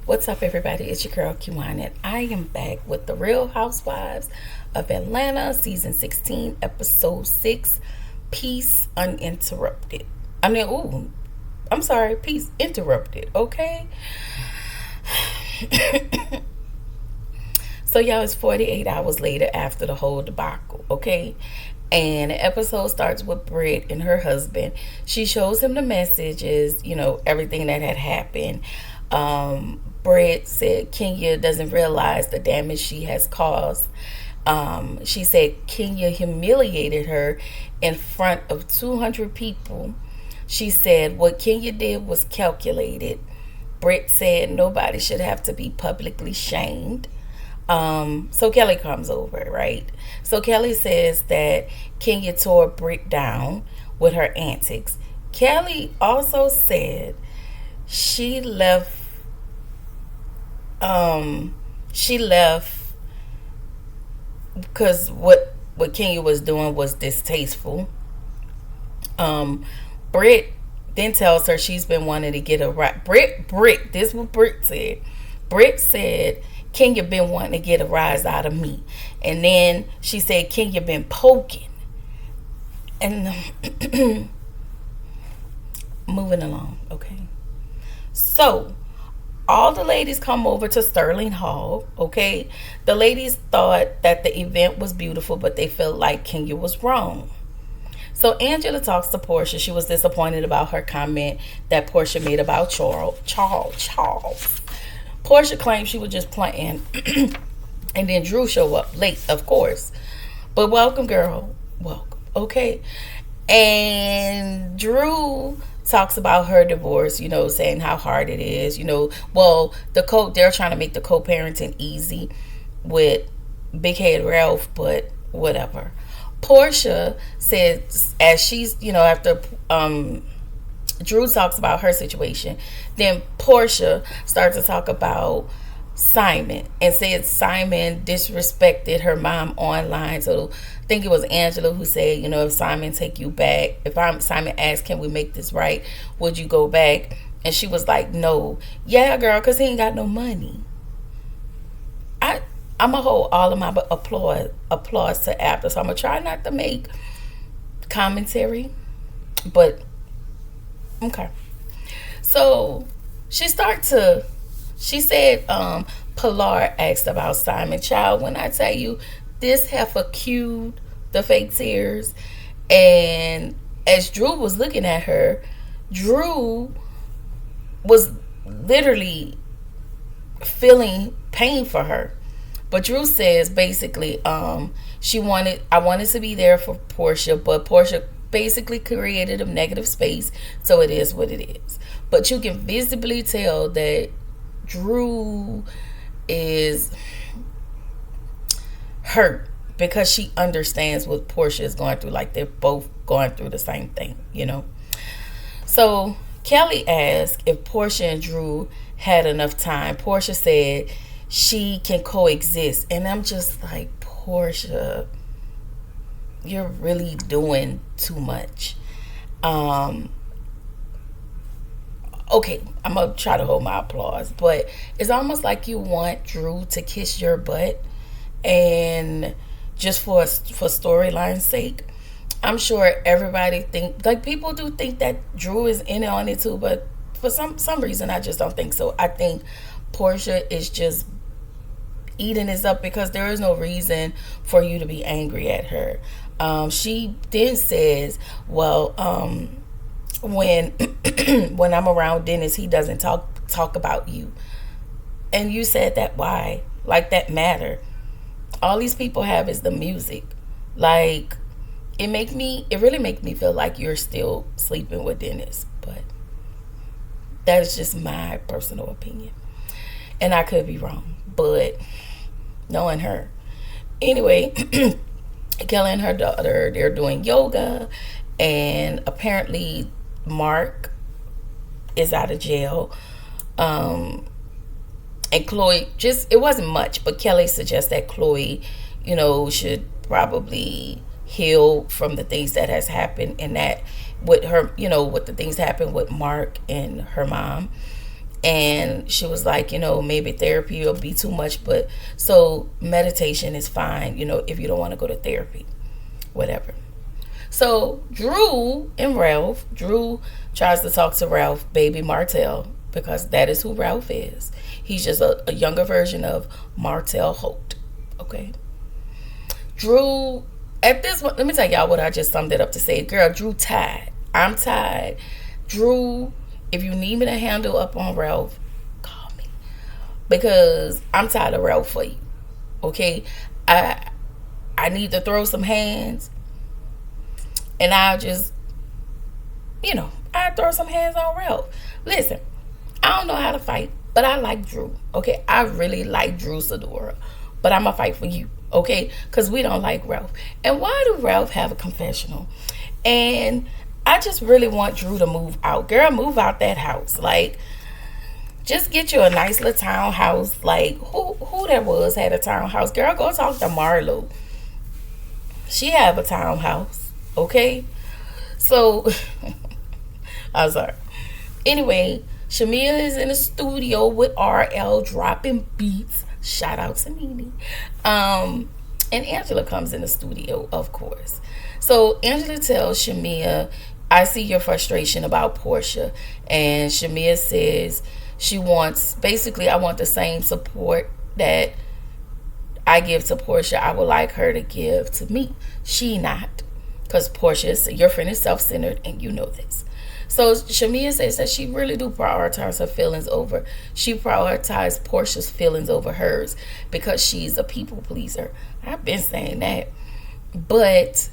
What's up, everybody? It's your girl Kiwan, and I am back with the Real Housewives of Atlanta, season 16, episode 6, Peace Uninterrupted. I'm sorry, Peace Interrupted, okay? So, y'all, it's 48 hours later after the whole debacle, okay? And the episode starts with Britt and her husband. She shows him the messages, everything that had happened. Britt said Kenya doesn't realize the damage she has caused. She said Kenya humiliated her in front of 200 people. She said what Kenya did was calculated. Britt said nobody should have to be publicly shamed. So Kelly comes over, right? So Kelly says that Kenya tore Britt down with her antics. Kelly also said she left because what Kenya was doing was distasteful. Britt then tells her she's been wanting to get a right. Britt, this is what Britt said. Britt said Kenya been wanting to get a rise out of me. And then she said Kenya been poking. And moving along, okay. So all the ladies come over to Sterling Hall, okay? The ladies thought that the event was beautiful, but they felt like Kenya was wrong. So Angela talks to Portia. She was disappointed about her comment that Portia made about Charles. Portia claimed she was just playing. And then Drew show up late, of course. But welcome, girl. Welcome. Okay. And Drew talks about her divorce, saying how hard it is. They're trying to make the co-parenting easy with Big Head Ralph, but whatever. Portia says, as she's, after Drew talks about her situation, then Portia starts to talk about Simon and said Simon disrespected her mom online. So I think it was Angela who said, if Simon take you back, Simon asked, can we make this right? Would you go back? And she was like, no. Yeah, girl, because he ain't got no money. I'm going to hold all of my applause to after. So I'm going to try not to make commentary. But, okay. So she said, Pilar asked about Simon. Child, when I tell you, this heifer cued the fake tears. And as Drew was looking at her, Drew was literally feeling pain for her. But Drew says basically, I wanted to be there for Portia, but Portia basically created a negative space, so it is what it is. But you can visibly tell that Drew is hurt because she understands what Portia is going through. Like, they're both going through the same thing, So Kelly asked if Portia and Drew had enough time. Portia said she can coexist. And I'm just like, Portia, you're really doing too much. Okay, I'm going to try to hold my applause. But it's almost like you want Drew to kiss your butt. And just for storyline's sake. I'm sure everybody people do think that Drew is in on it too. But for some reason, I just don't think so. I think Portia is just eating this up because there is no reason for you to be angry at her. She then says, well, when when I'm around Dennis, he doesn't talk about you. And you said that, why? Like, that matter. All these people have is the music. Like, it really makes me feel like you're still sleeping with Dennis. But that is just my personal opinion. And I could be wrong. But knowing her. Anyway, Kelly and her daughter, they're doing yoga. And apparently Mark is out of jail. And Chloe, it wasn't much, but Kelly suggests that Chloe, should probably heal from the things that has happened, and that with her, with the things that happened with Mark and her mom. And she was like, maybe therapy will be too much, but so meditation is fine, if you don't want to go to therapy, whatever. So Drew tries to talk to Ralph, baby Martell, because that is who Ralph is. He's just a younger version of Martell Holt. Okay. Drew, at this point, let me tell y'all what I just summed it up to say. Girl, Drew tired. I'm tired. Drew, if you need me to handle up on Ralph, call me. Because I'm tired of Ralph for you. Okay? I need to throw some hands. And I'll just, I throw some hands on Ralph. Listen, I don't know how to fight, but I like Drew. Okay? I really like Drew Sidora. But I'm going to fight for you. Okay? Because we don't like Ralph. And why do Ralph have a confessional? And I just really want Drew to move out. Girl, move out that house. Like, just get you a nice little townhouse. Like, who that was had a townhouse? Girl, go talk to Marlo. She have a townhouse. Okay? So, I'm sorry. Anyway, Shamia is in the studio with RL dropping beats. Shout out to Nene. And Angela comes in the studio, of course. So Angela tells Shamia, I see your frustration about Portia. And Shamia says she wants, basically, I want the same support that I give to Portia. I would like her to give to me. She not. Because Portia, your friend is self-centered, and you know this. So Shamia says that she really do prioritize her feelings over. She prioritizes Portia's feelings over hers because she's a people pleaser. I've been saying that. But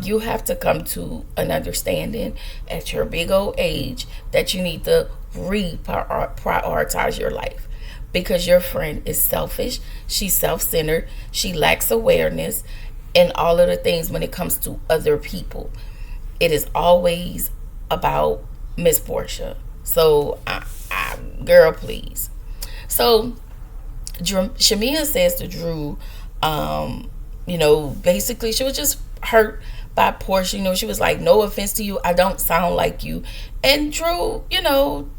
you have to come to an understanding at your big old age that you need to prioritize your life. Because your friend is selfish. She's self-centered. She lacks awareness. And all of the things when it comes to other people. It is always about Miss Portia. So, girl, please. So, Shamia says to Drew, basically she was just hurt by Portia. She was like, no offense to you, I don't sound like you. And Drew,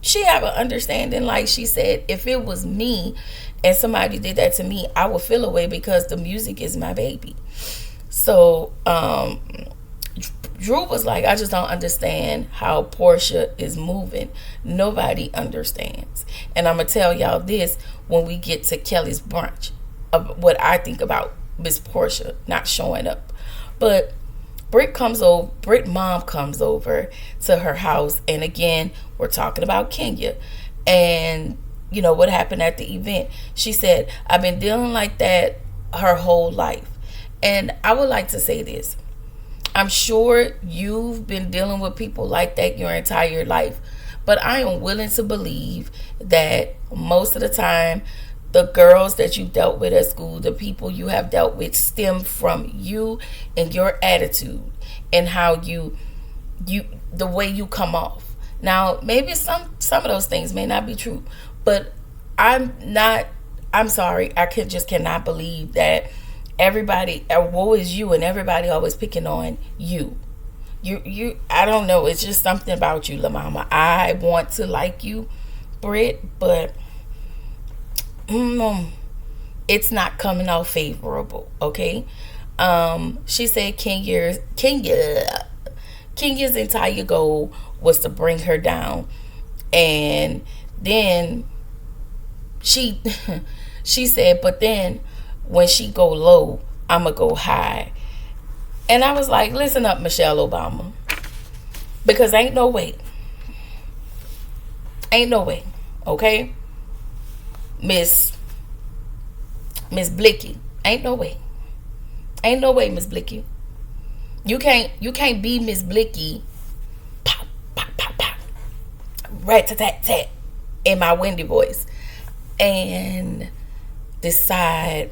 she have an understanding. Like she said, if it was me and somebody did that to me, I would feel away because the music is my baby. So, Drew was like, I just don't understand how Portia is moving. Nobody understands. And I'm going to tell y'all this when we get to Kelly's brunch, of what I think about Miss Portia not showing up. But Britt mom comes over to her house. And again, we're talking about Kenya. And, what happened at the event. She said, I've been dealing like that her whole life. And I would like to say this. I'm sure you've been dealing with people like that your entire life. But I am willing to believe that most of the time, the girls that you dealt with at school, the people you have dealt with stem from you and your attitude and how you the way you come off. Now, maybe some of those things may not be true. But I'm sorry. I just cannot believe that everybody, woe is you, and everybody always picking on you. I don't know. It's just something about you, La Mama. I want to like you, Britt, but it's not coming out favorable. Okay. She said Kenya's entire goal was to bring her down, and then she said, but then when she go low, I'ma go high. And I was like, listen up, Michelle Obama. Because ain't no way. Okay? Miss Blicky. Ain't no way, Miss Blicky. You can't be Miss Blicky. Pop, pop, pop, pop. Rat-tat-tat-tat. In my windy voice. And decide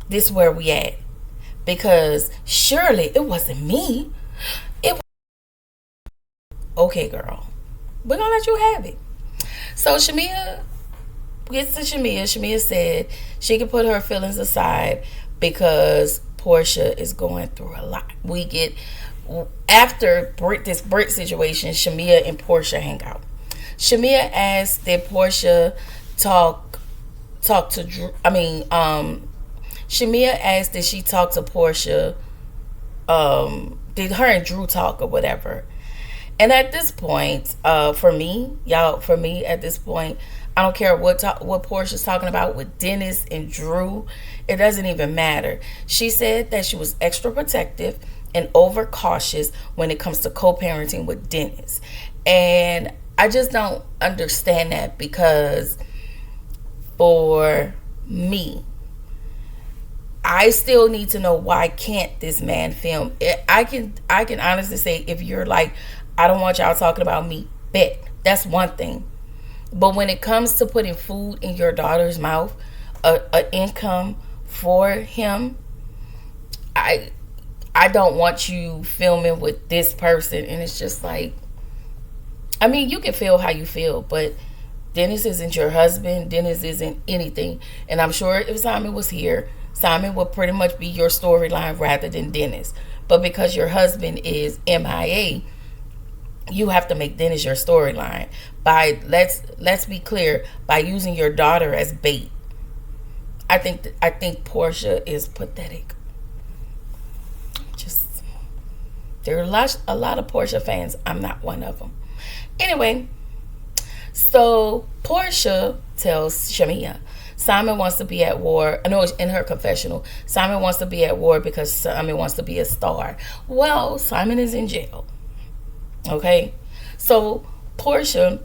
this where we at, because surely it wasn't me. Okay, girl, we're gonna let you have it. So Shamia gets to Shamia said she can put her feelings aside because Portia is going through a lot. We get after this Brit situation, Shamia and Portia hang out. Shamia asked, did Portia talk to Drew? Shamia asked, did she talk to Portia? Did her and Drew talk or whatever? And at this point, for me, at this point, I don't care what Portia's talking about with Dennis and Drew. It doesn't even matter. She said that she was extra protective and overcautious when it comes to co-parenting with Dennis. And I just don't understand that, because for me, I still need to know, why can't this man film? I can honestly say, if you're like, I don't want y'all talking about me, bet. That's one thing. But when it comes to putting food in your daughter's mouth, an income for him, I don't want you filming with this person. And it's just like, I mean, you can feel how you feel, but Dennis isn't your husband. Dennis isn't anything. And I'm sure if Simon was here, Simon would pretty much be your storyline rather than Dennis. But because your husband is MIA, you have to make Dennis your storyline. Let's be clear, by using your daughter as bait. I think Portia is pathetic. Just, there are a lot of Portia fans. I'm not one of them. Anyway, so Portia tells Shamia, Simon wants to be at war. I know it's in her confessional. Simon wants to be at war because Simon wants to be a star. Well, Simon is in jail. Okay? So Portia,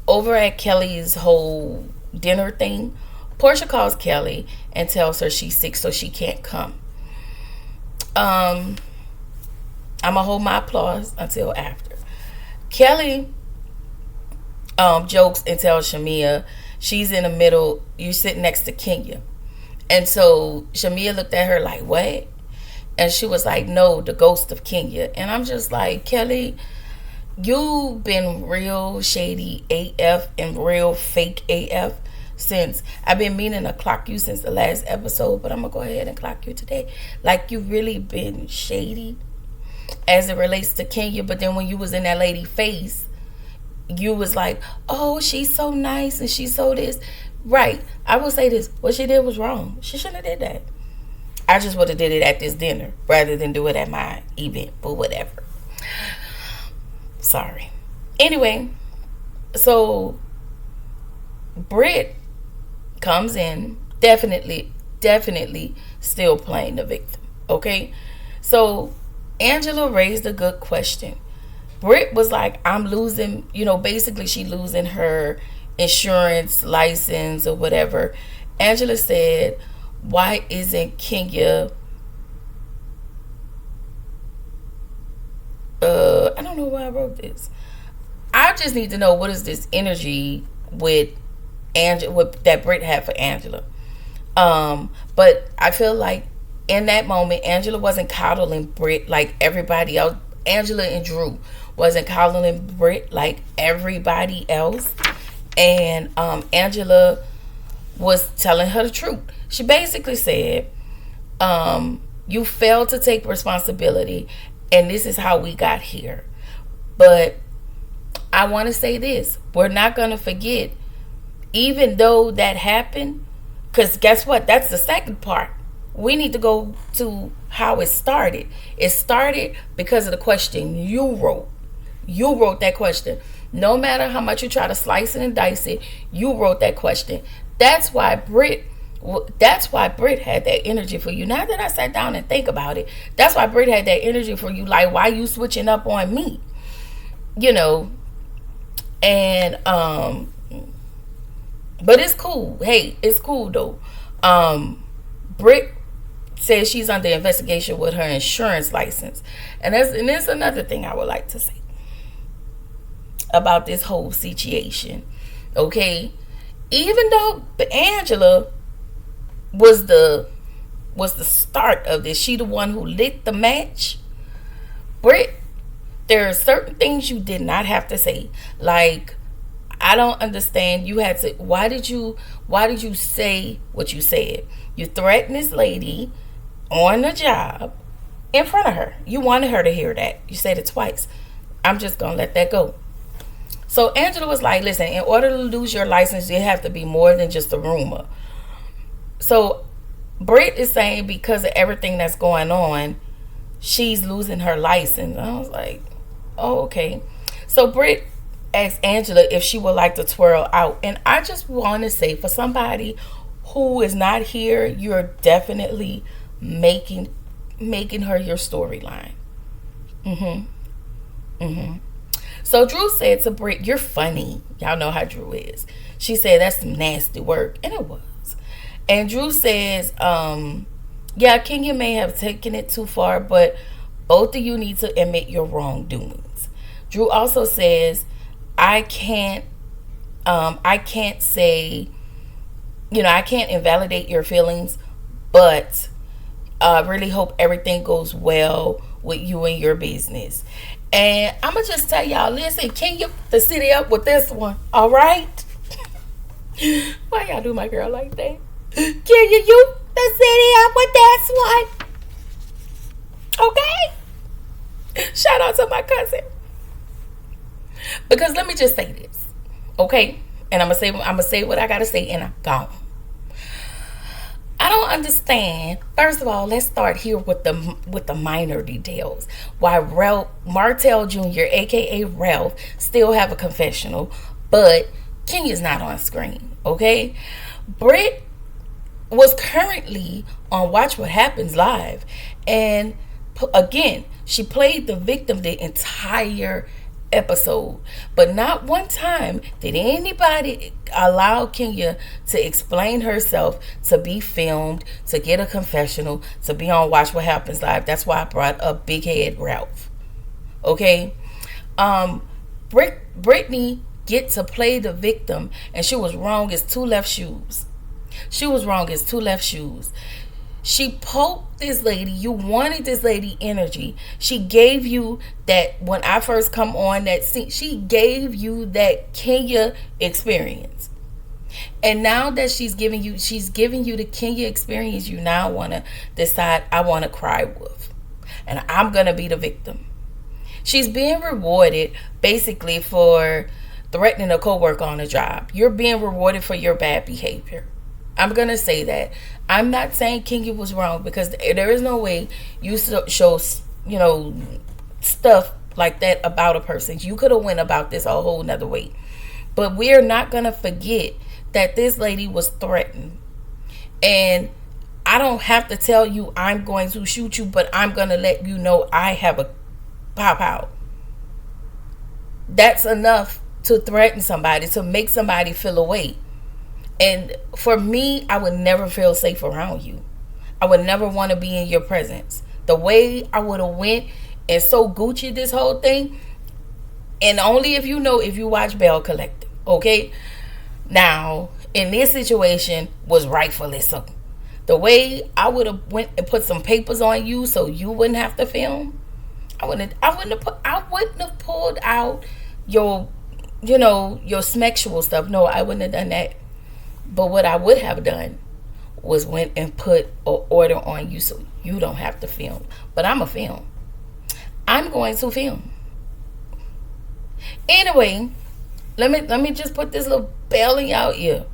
over at Kelly's whole dinner thing, Portia calls Kelly and tells her she's sick, so she can't come. I'm gonna hold my applause until after. Kelly jokes and tells Shamia she's in the middle. You sit next to Kenya. And so Shamia looked at her like, what? And she was like, no, the ghost of Kenya. And I'm just like, Kelly, you've been real shady AF and real fake AF since. I've been meaning to clock you since the last episode, but I'm going to go ahead and clock you today. Like, you really been shady as it relates to Kenya. But then when you was in that lady face, you was like, oh, she's so nice and she's so this. Right. I will say this. What she did was wrong. She shouldn't have did that. I just would have did it at this dinner rather than do it at my event, but whatever. Sorry. Anyway, so BRIT comes in, definitely still playing the victim. Okay? So Angela raised a good question. BRIT was like, I'm losing, basically she losing her insurance license or whatever. Angela said, why isn't Kenya, I don't know why I wrote this. I just need to know, what is this energy with Angela, that BRIT had for Angela. But I feel like in that moment, Angela wasn't coddling BRIT like everybody else. Angela and Drew wasn't coddling BRIT like everybody else. And Angela was telling her the truth. She basically said, you failed to take responsibility, and this is how we got here. But I want to say this. We're not going to forget, even though that happened, because guess what? That's the second part. We need to go to how it started. It started because of the question you wrote. You wrote that question. No matter how much you try to slice it and dice it, you wrote that question. That's why BRIT had that energy for you. Now that I sat down and think about it, that's why BRIT had that energy for you. Like, why you switching up on me? And but it's cool. Hey, it's cool though. BRIT says she's under investigation with her insurance license. And there's another thing I would like to say about this whole situation. Okay? Even though Angela was the start of this, she the one who lit the match, BRIT, there are certain things you did not have to say. Like, I don't understand. You had to. Why did you say what you said? You threatened this lady on the job in front of her. You wanted her to hear that. You said it twice. I'm just gonna let that go. So Angela was like, listen, in order to lose your license, it have to be more than just a rumor. So Britt is saying because of everything that's going on, she's losing her license. I was like, oh, okay. So Britt asked Angela if she would like to twirl out. And I just want to say, for somebody who is not here, you're definitely making her your storyline. So Drew said to Britt, you're funny. Y'all know how Drew is. She said, that's some nasty work. And it was. And Drew says, yeah, Kenya may have taken it too far, but both of you need to admit your wrongdoings. Drew also says, I can't say, I can't invalidate your feelings, but I really hope everything goes well with you and your business. And I'm going to just tell y'all, listen, Kenya, the city up with this one, all right? Why y'all do my girl like that? Kenya, you the city up with this one. Okay? Shout out to my cousin. Because let me just say this, okay? And I'm gonna say what I gotta say, and I'm gone. I don't understand. First of all, let's start here with the minor details. Why Ralph Martell Jr., aka Ralph, still have a confessional, but Kenya's not on screen. Okay, Britt was currently on Watch What Happens Live, and again, she played the victim the entire episode, but not one time did anybody allow Kenya to explain herself, to be filmed, to get a confessional, to be on Watch What Happens Live. That's why I brought up Big Head Ralph. Okay, Brittany get to play the victim, and she was wrong as two left shoes. She was wrong as two left shoes. She poked this lady. You wanted this lady energy. She gave you that, when I first come on that scene, she gave you that Kenya experience. And now that she's giving you the Kenya experience, you now want to decide, I want to cry wolf. And I'm going to be the victim. She's being rewarded basically for threatening a coworker on a job. You're being rewarded for your bad behavior. I'm going to say that. I'm not saying Kenya was wrong, because there is no way you show, stuff like that about a person. You could have went about this a whole nother way. But we're not going to forget that this lady was threatened. And I don't have to tell you I'm going to shoot you, but I'm going to let you know I have a pop out. That's enough to threaten somebody, to make somebody feel away. And for me, I would never feel safe around you. I would never want to be in your presence. The way I would have went and so Gucci this whole thing, and only if you watch Bell Collective, okay? Now, in this situation, was rightfully so. The way I would have went and put some papers on you so you wouldn't have to film, I wouldn't have pulled out your sexual stuff. No, I wouldn't have done that. But what I would have done was went and put an order on you so you don't have to film. But I'm a film. I'm going to film. Anyway, let me just put this little belly out here.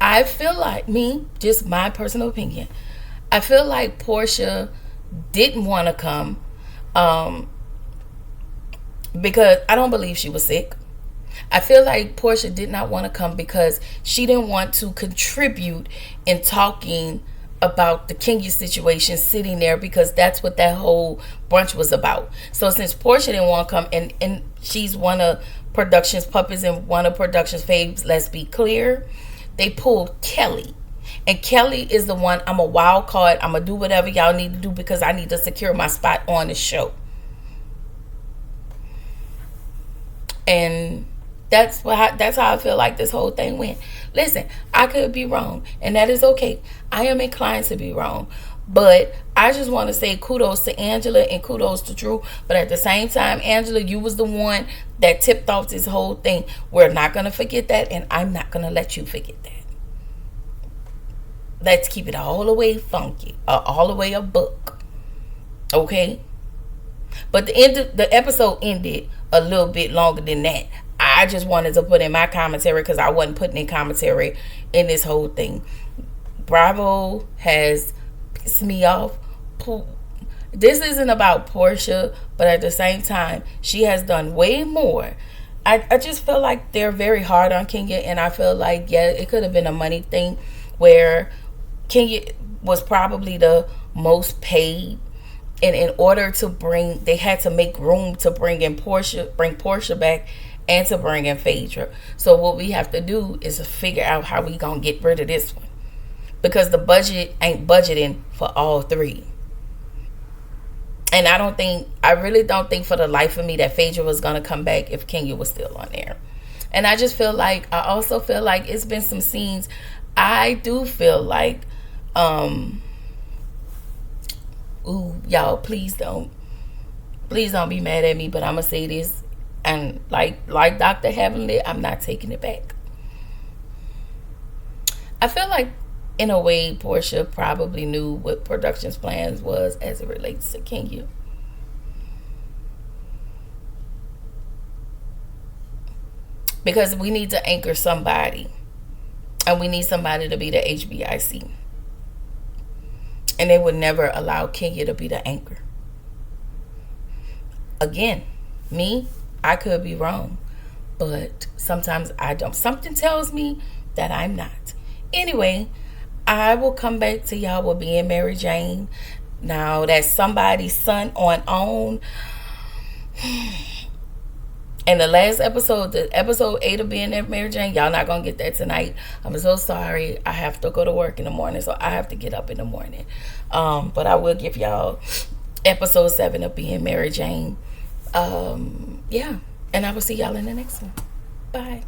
I feel like, just my personal opinion, I feel like Portia didn't want to come because I don't believe she was sick. I feel like Portia did not want to come because she didn't want to contribute in talking about the Kenya situation, sitting there, because that's what that whole brunch was about. So since Portia didn't want to come, and she's one of production's puppets and one of production's faves, let's be clear, they pulled Kelly. And Kelly is the one, I'm a wild card. I'm going to do whatever y'all need to do because I need to secure my spot on the show. And that's how I feel like this whole thing went. Listen, I could be wrong, and that is okay. I am inclined to be wrong. But I just want to say kudos to Angela and kudos to Drew. But at the same time, Angela, you was the one that tipped off this whole thing. We're not going to forget that, and I'm not going to let you forget that. Let's keep it all the way funky, all the way a book. Okay? But the episode ended a little bit longer than that. I just wanted to put in my commentary because I wasn't putting in commentary in this whole thing. Bravo has pissed me off. This isn't about Portia, but at the same time, she has done way more. I just feel like they're very hard on Kenya, and I feel like, yeah, it could have been a money thing where Kenya was probably the most paid, and in order to bring, they had to make room to bring Portia back, and to bring in Phaedra. So what we have to do is figure out how we gonna get rid of this one, because the budget ain't budgeting for all three. And I really don't think for the life of me that Phaedra was gonna come back if Kenya was still on there. And I also feel like it's been some scenes. I do feel like, ooh, y'all, please don't be mad at me, but I'm gonna say this, and like Dr. Heavenly, I'm not taking it back. I feel like, in a way, Portia probably knew what production's plans was as it relates to Kenya. Because we need to anchor somebody. And we need somebody to be the HBIC. And they would never allow Kenya to be the anchor. Again, me, I could be wrong. But sometimes I don't. Something tells me that I'm not. Anyway, I will come back to y'all with being Mary Jane. Now, that's somebody's son on. And the last episode, the episode 8 of Being Mary Jane, y'all not gonna get that tonight. I'm so sorry. I have to go to work in the morning, so I have to get up in the morning. But I will give y'all episode 7 of Being Mary Jane. Yeah. And I will see y'all in the next one. Bye.